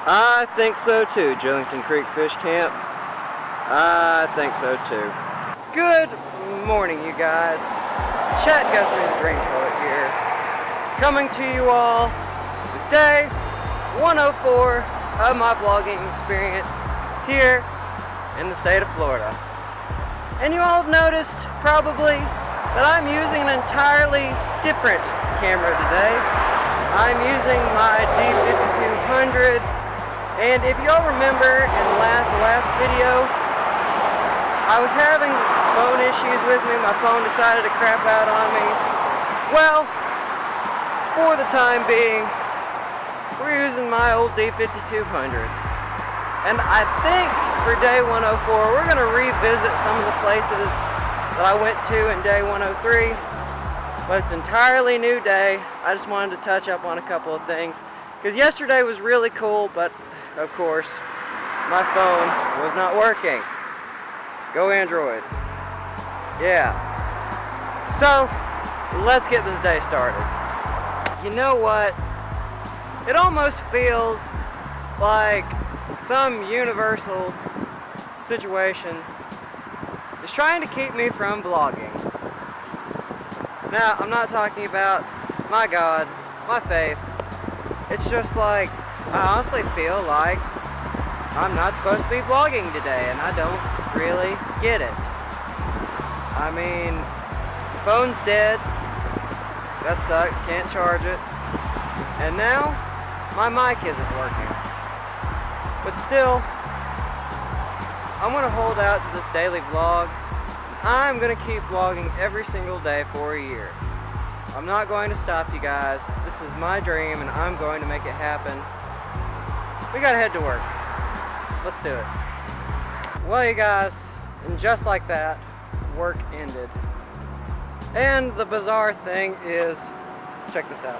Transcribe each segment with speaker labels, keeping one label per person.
Speaker 1: I think so too, Jillington Creek Fish Camp. I think so too. Good morning, you guys. Chet Guthrie, the Dream Poet here, coming to you all with day 104 of my vlogging experience here in the state of Florida. And you all have noticed, probably, that I'm using an entirely different camera today. I'm using my D5200. And if y'all remember in the last video, I was having phone issues with me. My phone decided to crap out on me. Well, for the time being, we're using my old D5200. And I think for day 104, we're going to revisit some of the places that I went to in day 103. But it's an entirely new day. I just wanted to touch up on a couple of things. Because yesterday was really cool, but of course, my phone was not working. Go Android. Yeah. So, let's get this day started. You know what? It almost feels like some universal situation is trying to keep me from vlogging. Now, I'm not talking about my God, my faith. It's just like, I honestly feel like I'm not supposed to be vlogging today, and I don't really get it. I mean, the phone's dead. That sucks, can't charge it. And now, my mic isn't working. But still, I'm going to hold out to this daily vlog. I'm going to keep vlogging every single day for a year. I'm not going to stop you guys. This is my dream and I'm going to make it happen. We gotta head to work. Let's do it. Well, you guys, and just like that, work ended. And the bizarre thing is, check this out.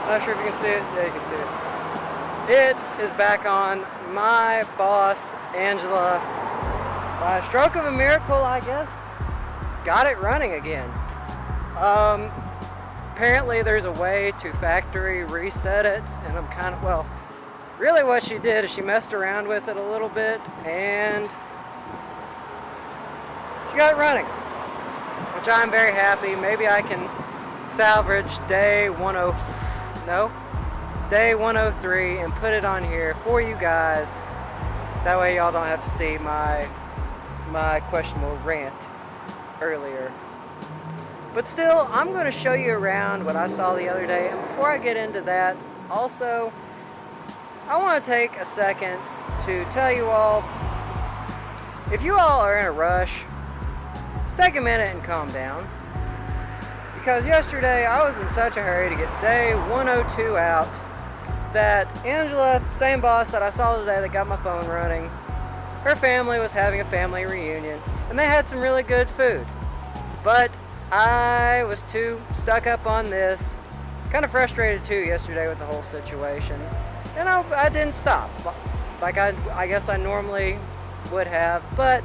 Speaker 1: Not sure if you can see it. Yeah, you can see it. It is back on. My boss, Angela, by a stroke of a miracle, I guess, got it running again. Apparently there's a way to factory reset it, and I'm kind of, well, really what she did is she messed around with it a little bit, and she got it running, which I'm very happy. Maybe I can salvage day 103 and put it on here for you guys. That way y'all don't have to see my questionable rant earlier. But still, I'm going to show you around what I saw the other day. And before I get into that, also, I want to take a second to tell you all, if you all are in a rush, take a minute and calm down. Because yesterday, I was in such a hurry to get day 102 out that Angela, same boss that I saw today that got my phone running, her family was having a family reunion, and they had some really good food. But I was too stuck up on this, kind of frustrated too yesterday with the whole situation, and I didn't stop like I guess I normally would have, but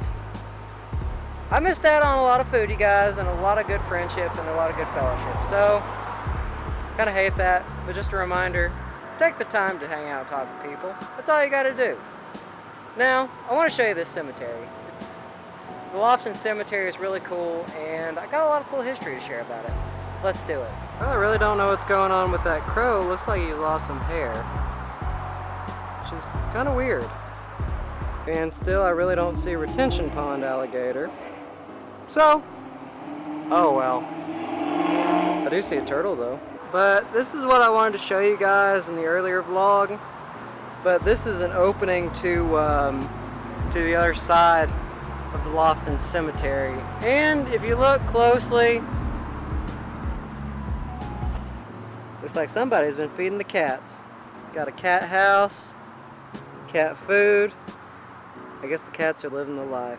Speaker 1: I missed out on a lot of food, you guys, and a lot of good friendship and a lot of good fellowship. So kind of hate that, but just a reminder, take the time to hang out and talk to people. That's all you got to do. Now I want to show you this cemetery. The Lofton cemetery is really cool, and I got a lot of cool history to share about it. Let's do it. Well, I really don't know what's going on with that crow. Looks like he's lost some hair, which is kind of weird. And still, I really don't see a retention pond alligator. So, oh well. I do see a turtle though. But this is what I wanted to show you guys in the earlier vlog. But this is an opening to the other side of the Lofton Cemetery. And if you look closely, looks like somebody's been feeding the cats. Got a cat house, cat food. I guess the cats are living the life.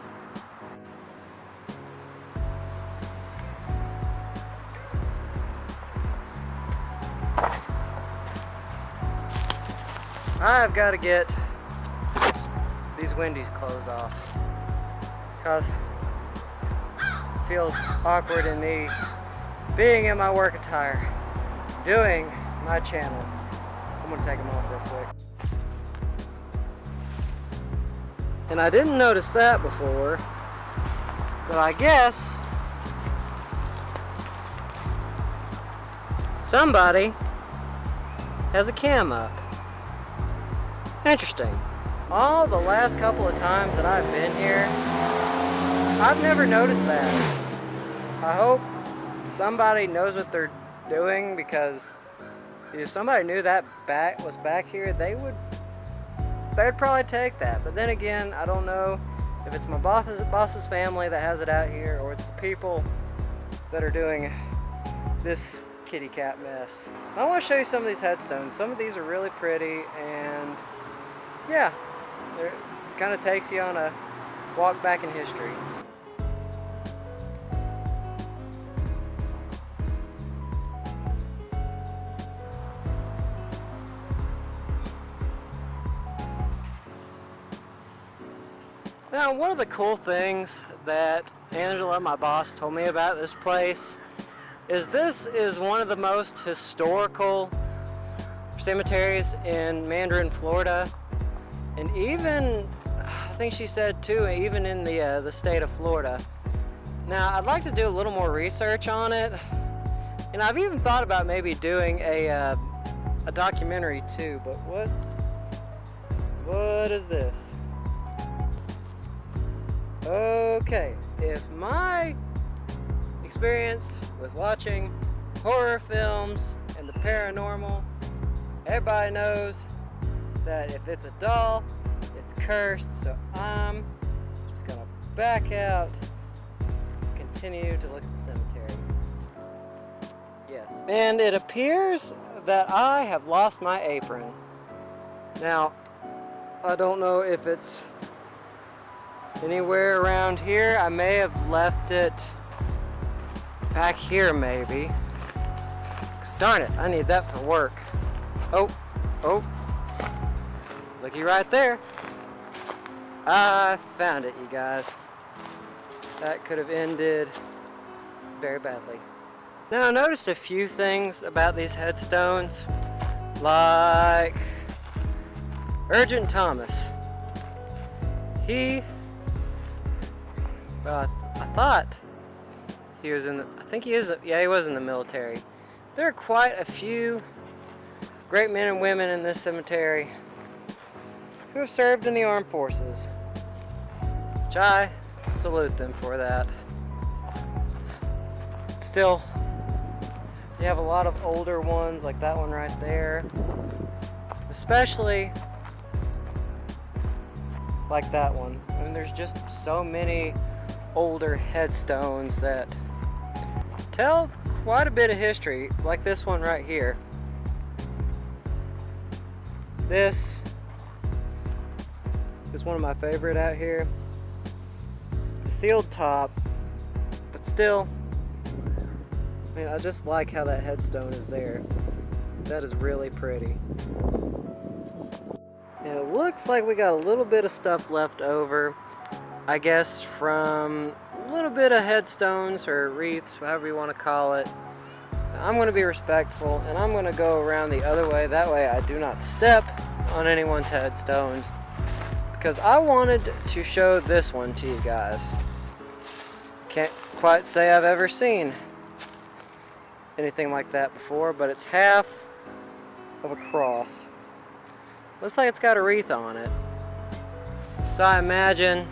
Speaker 1: I've got to get these Wendy's clothes off because it feels awkward in me being in my work attire doing my channel. I'm gonna take them off real quick. And I didn't notice that before, but I guess somebody has a cam up. Interesting. All the last couple of times that I've been here, I've never noticed that. I hope somebody knows what they're doing, because if somebody knew that was back here, they'd probably take that. But then again, I don't know if it's my boss's family that has it out here, or it's the people that are doing this kitty cat mess. I want to show you some of these headstones. Some of these are really pretty, and yeah, it kind of takes you on a walk back in history. Now, one of the cool things that Angela, my boss, told me about this place is this is one of the most historical cemeteries in Mandarin, Florida, and even, I think she said too, even in the state of Florida. Now, I'd like to do a little more research on it, and I've even thought about maybe doing a documentary too. But what is this? Okay, if my experience with watching horror films and the paranormal, everybody knows that if it's a doll, it's cursed. So I'm just gonna back out, continue to look at the cemetery. Yes, and it appears that I have lost my apron. Now, I don't know if it's anywhere around here. I may have left it back here maybe. 'Cause darn it, I need that for work. Oh, looky right there. I found it, you guys. That could have ended very badly. Now, I noticed a few things about these headstones, like Urgent Thomas. I thought he was in the, I think he is, yeah, he was in the military. There are quite a few great men and women in this cemetery who have served in the armed forces, which I salute them for that. Still, you have a lot of older ones, like that one right there, especially like that one. I mean, there's just so many older headstones that tell quite a bit of history, like this one right here. This is one of my favorite out here. It's a sealed top, but still, I mean, I just like how that headstone is there. That is really pretty. And it looks like we got a little bit of stuff left over, I guess, from a little bit of headstones or wreaths, however you want to call it. I'm going to be respectful, and I'm going to go around the other way. That way I do not step on anyone's headstones, because I wanted to show this one to you guys. Can't quite say I've ever seen anything like that before, but it's half of a cross. Looks like it's got a wreath on it. So I imagine,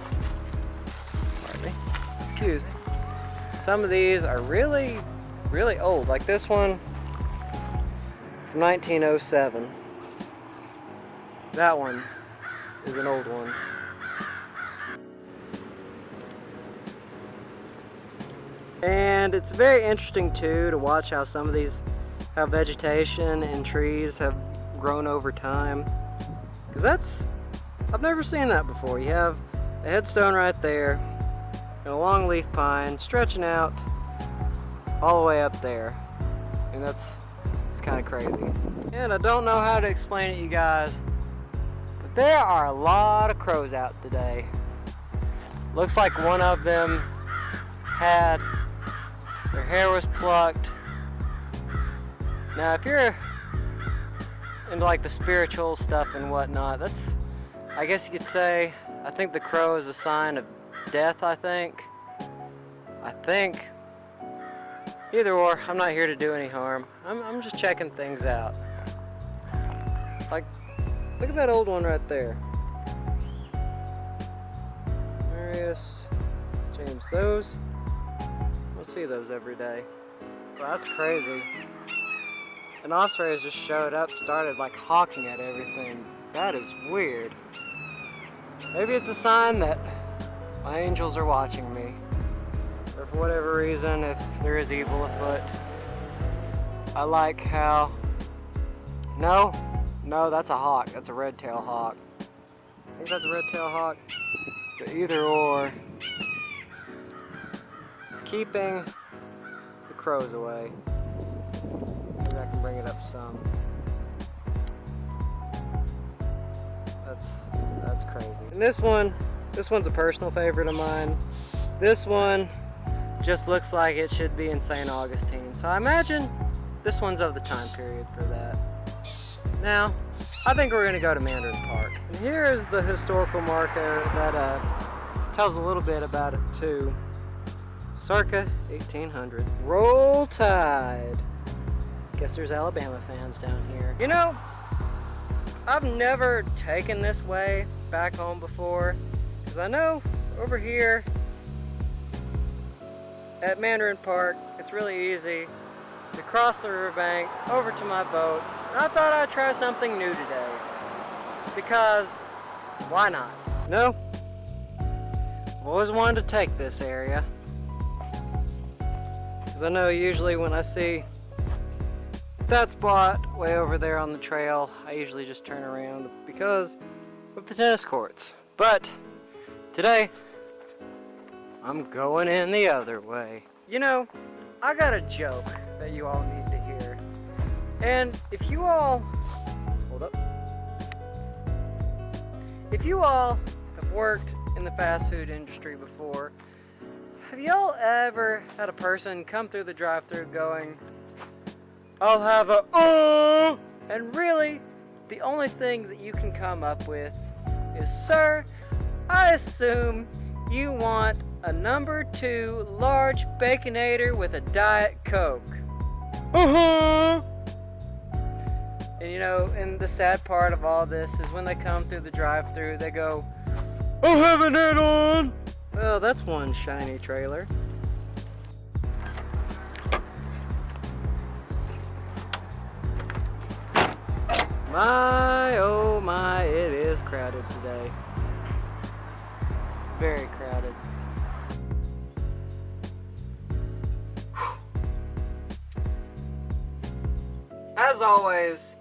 Speaker 1: pardon me, excuse me, some of these are really, really old. Like this one from 1907. That one is an old one. And it's very interesting too to watch how some of these, how vegetation and trees have grown over time. Because I've never seen that before. You have a headstone right there and a long leaf pine stretching out all the way up there. And it's kind of crazy. And I don't know how to explain it, you guys, but there are a lot of crows out today. Looks like one of them had, their hair was plucked. Now, if you're into like the spiritual stuff and whatnot, that's, I guess you could say, I think the crow is a sign of death, I think. Either or, I'm not here to do any harm. I'm just checking things out. Like, look at that old one right there. Marius, James, those, we'll see those every day. Well, that's crazy. An osprey just showed up, started like hawking at everything. That is weird. Maybe it's a sign that my angels are watching me. Or for whatever reason, if there is evil afoot. I like how... No, that's a hawk. That's a red-tailed hawk. I think that's a red-tailed hawk. But either or, it's keeping the crows away. Maybe I can bring it up some. That's crazy. And this one's a personal favorite of mine. This one just looks like it should be in St. Augustine. So I imagine this one's of the time period for that. Now, I think we're gonna go to Mandarin Park. And here is the historical marker that tells a little bit about it too. Circa 1800. Roll Tide. Guess there's Alabama fans down here. You know, I've never taken this way back home before, because I know over here at Mandarin Park, it's really easy to cross the riverbank over to my boat. And I thought I'd try something new today, because why not? No, I've always wanted to take this area, because I know usually when I see that spot way over there on the trail, I usually just turn around because of the tennis courts. But today, I'm going in the other way. You know, I got a joke that you all need to hear. And if you all, hold up. If you all have worked in the fast food industry before, have y'all ever had a person come through the drive-thru going, "I'll have a and really, the only thing that you can come up with is, "Sir, I assume you want a number 2 large Baconator with a Diet Coke." And you know, and the sad part of all this is when they come through the drive-thru, they go, "I'll have an add-on." Well, that's one shiny trailer. My, oh my, it is crowded today. Very crowded. As always,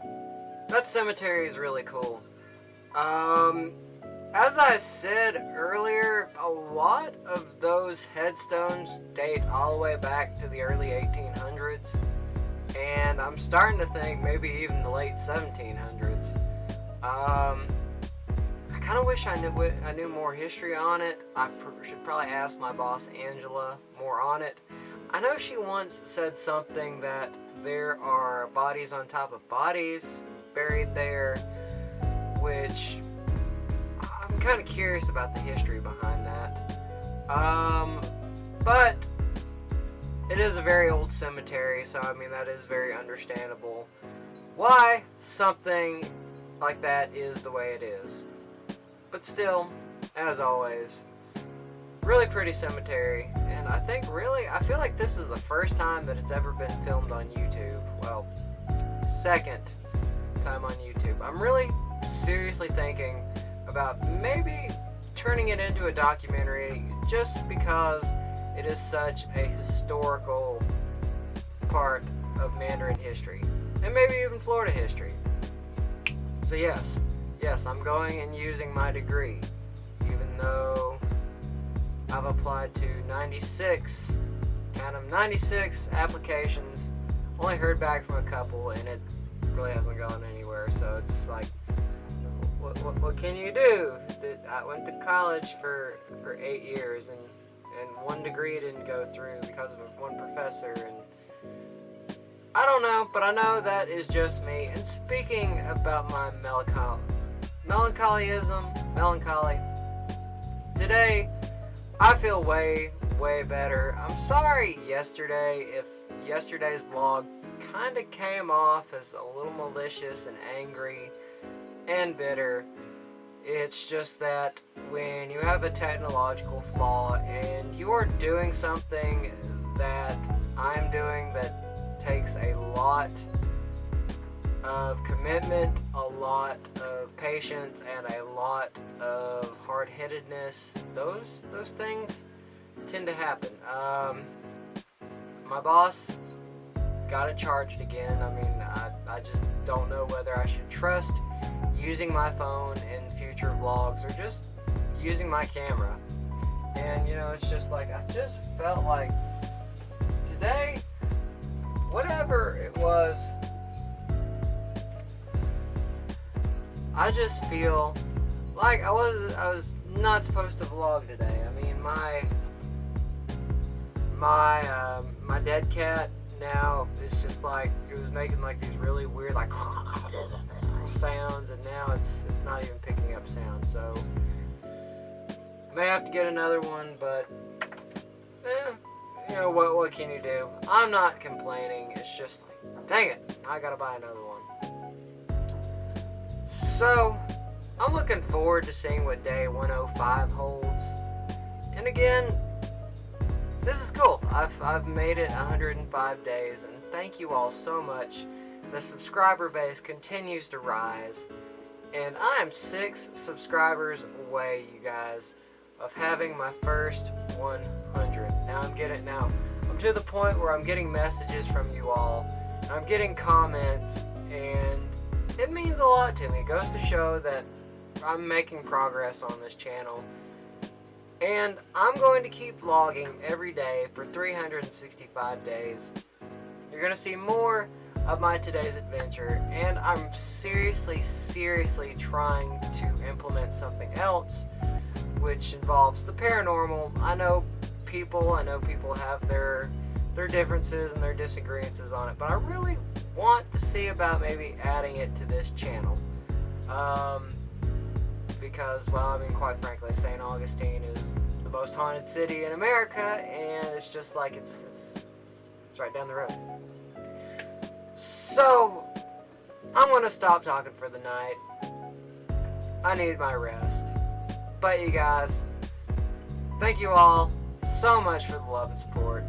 Speaker 1: that cemetery is really cool. As I said earlier, a lot of those headstones date all the way back to the early 1800s. And I'm starting to think maybe even the late 1700s. I kind of wish I knew more history on it. I should probably ask my boss Angela more on it. I know she once said something that there are bodies on top of bodies buried there, which I'm kind of curious about the history behind that. But it is a very old cemetery, so I mean that is very understandable why something like that is the way it is. But still, as always, really pretty cemetery, and I feel like this is the first time that it's ever been filmed on YouTube. Well, second time on YouTube. I'm really seriously thinking about maybe turning it into a documentary, just because it is such a historical part of Mandarin history, and maybe even Florida history. So yes, I'm going and using my degree, even though I've applied to 96 applications, only heard back from a couple, and it really hasn't gone anywhere, so it's like, what can you do? I went to college for 8 years, and one degree didn't go through because of one professor, and I don't know, but I know that is just me. And speaking about my melancholy, today I feel way better. I'm sorry yesterday if yesterday's vlog kind of came off as a little malicious and angry and bitter. It's just that when you have a technological flaw and you are doing something that I'm doing that takes a lot of commitment, a lot of patience, and a lot of hard-headedness, those things tend to happen. My boss got it charged again. I mean, I just don't know whether I should trust using my phone in future vlogs or just using my camera. And you know, it's just like, I just felt like today, whatever it was, I just feel like I was not supposed to vlog today. I mean, my dead cat now is just like, it was making like these really weird like sounds, and now it's not even picking up sound. So I may have to get another one, but you know what can you do? I'm not complaining. It's just like, dang it, I gotta buy another one. So I'm looking forward to seeing what day 105 holds. And again, this is cool. I've made it 105 days, and thank you all so much. The subscriber base continues to rise, and I am 6 subscribers away, you guys, of having my first 100. I'm to the point where I'm getting messages from you all, and I'm getting comments, and it means a lot to me. It goes to show that I'm making progress on this channel. And I'm going to keep vlogging every day for 365 days. You're going to see more of my today's adventure, and I'm seriously trying to implement something else, which involves the paranormal. I know people have their differences and their disagreements on it, but I really want to see about maybe adding it to this channel. Because, well, I mean, quite frankly, St. Augustine is the most haunted city in America, and it's just like it's right down the road. So I'm gonna stop talking for the night. I need my rest. But you guys, thank you all so much for the love and support.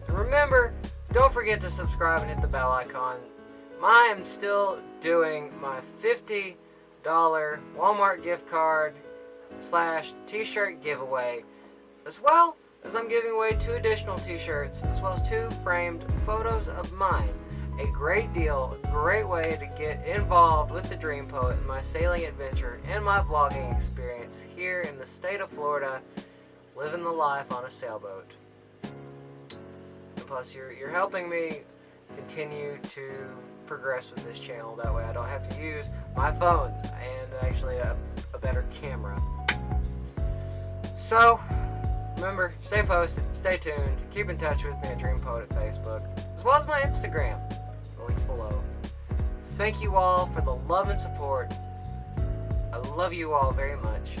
Speaker 1: And remember, don't forget to subscribe and hit the bell icon. I am still doing my $50 Walmart gift card / t-shirt giveaway, as well as I'm giving away 2 additional t-shirts, as well as 2 framed photos of mine. A great deal, a great way to get involved with the Dream Poet and my sailing adventure and my vlogging experience here in the state of Florida, living the life on a sailboat. And plus, you're helping me continue to progress with this channel. That way I don't have to use my phone and actually a better camera. So remember, stay posted, stay tuned, keep in touch with me at Dream Poet at Facebook, as well as my Instagram. The link's below. Thank you all for the love and support. I love you all very much.